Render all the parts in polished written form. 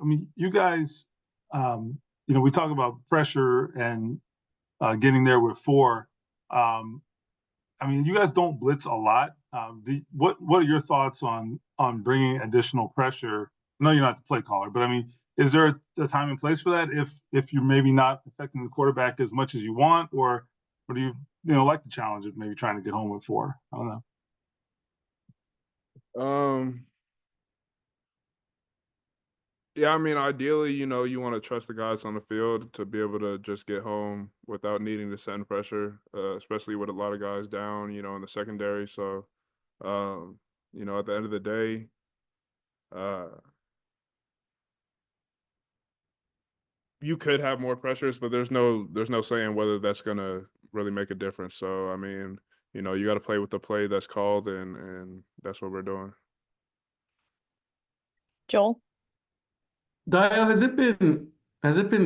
mean, you guys, we talk about pressure and getting there with four. I mean, you guys don't blitz a lot. What are your thoughts on bringing additional pressure? I know you're not the play caller, but I mean, is there a time and place for that if you're maybe not affecting the quarterback as much as you want, or do you like the challenge of maybe trying to get home with four? I don't know. Yeah, I mean, ideally, you want to trust the guys on the field to be able to just get home without needing to send pressure, especially with a lot of guys down, in the secondary. So, at the end of the day, uh, you could have more pressures, but there's no saying whether that's gonna really make a difference. So, I mean, you got to play with the play that's called, and that's what we're doing. Joel? Dio, has it been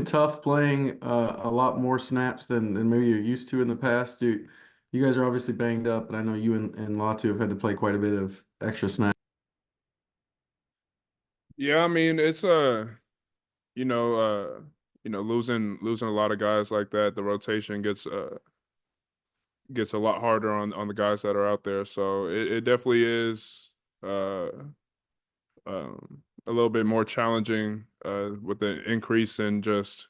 tough playing a lot more snaps than maybe you're used to in the past? You guys are obviously banged up, and I know you and Latu have had to play quite a bit of extra snaps. Yeah, I mean, it's you know, losing a lot of guys like that, the rotation gets a lot harder on the guys that are out there. So it definitely is uh a little bit more challenging with the increase in just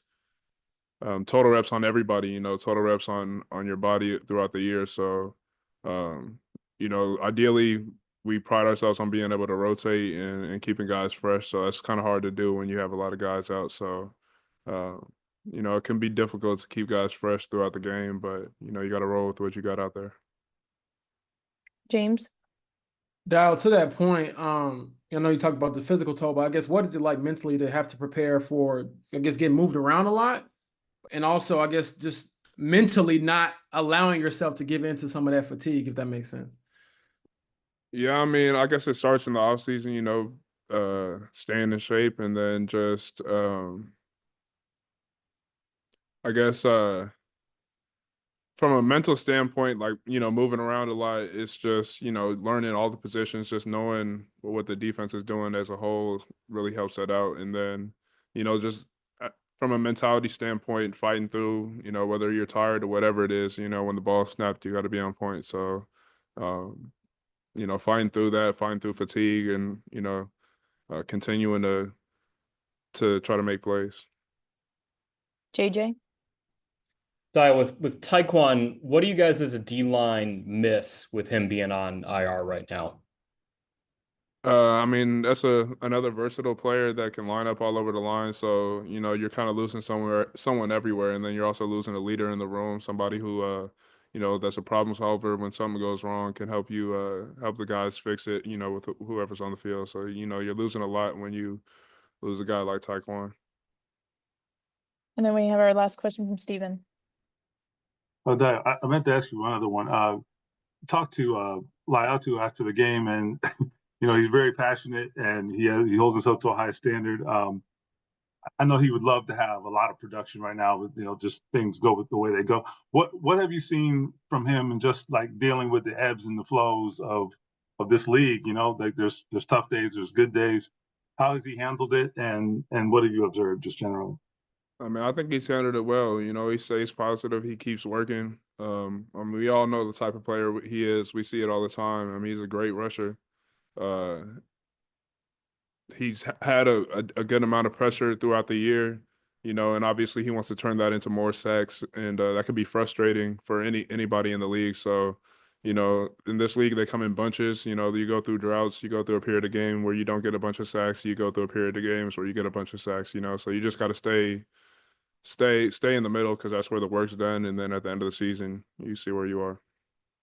total reps on everybody, total reps on your body throughout the year. So ideally we pride ourselves on being able to rotate and keeping guys fresh. So that's kind of hard to do when you have a lot of guys out. So uh, it can be difficult to keep guys fresh throughout the game, but you got to roll with what you got out there. James? Dial, to that point, I know you talked about the physical toll, but I guess what is it like mentally to have to prepare for, I guess, getting moved around a lot? And also, I guess, just mentally not allowing yourself to give in to some of that fatigue, if that makes sense. Yeah, I mean, I guess it starts in the off season, staying in shape, and then just I guess from a mental standpoint, like, moving around a lot, it's just, learning all the positions, just knowing what the defense is doing as a whole really helps that out. And then, just from a mentality standpoint, fighting through, whether you're tired or whatever it is, when the ball snapped, you got to be on point. So, fighting through that, fighting through fatigue, and, continuing to try to make plays. JJ? With Tyquan, what do you guys as a D-line miss with him being on IR right now? I mean, that's another versatile player that can line up all over the line. So, you're kind of losing someone everywhere, and then you're also losing a leader in the room, somebody who, that's a problem solver when something goes wrong, can help you help the guys fix it, with whoever's on the field. So, you're losing a lot when you lose a guy like Tyquan. And then we have our last question from Steven. Oh, I meant to ask you one other one. Talked to Laiatu after the game, and he's very passionate and he holds himself to a high standard. I know he would love to have a lot of production right now, but just things go with the way they go. What have you seen from him, and just like dealing with the ebbs and the flows of this league? Like there's tough days, there's good days. How has he handled it, and what have you observed just generally? I mean, I think he's handled it well. He stays positive. He keeps working. I mean, we all know the type of player he is. We see it all the time. I mean, he's a great rusher. Uh, he's had a good amount of pressure throughout the year, and obviously he wants to turn that into more sacks, and that could be frustrating for anybody in the league. So, in this league, they come in bunches. You go through droughts, you go through a period of game where you don't get a bunch of sacks, you go through a period of games where you get a bunch of sacks. So you just got to stay in the middle, because that's where the work's done, and then at the end of the season, you see where you are.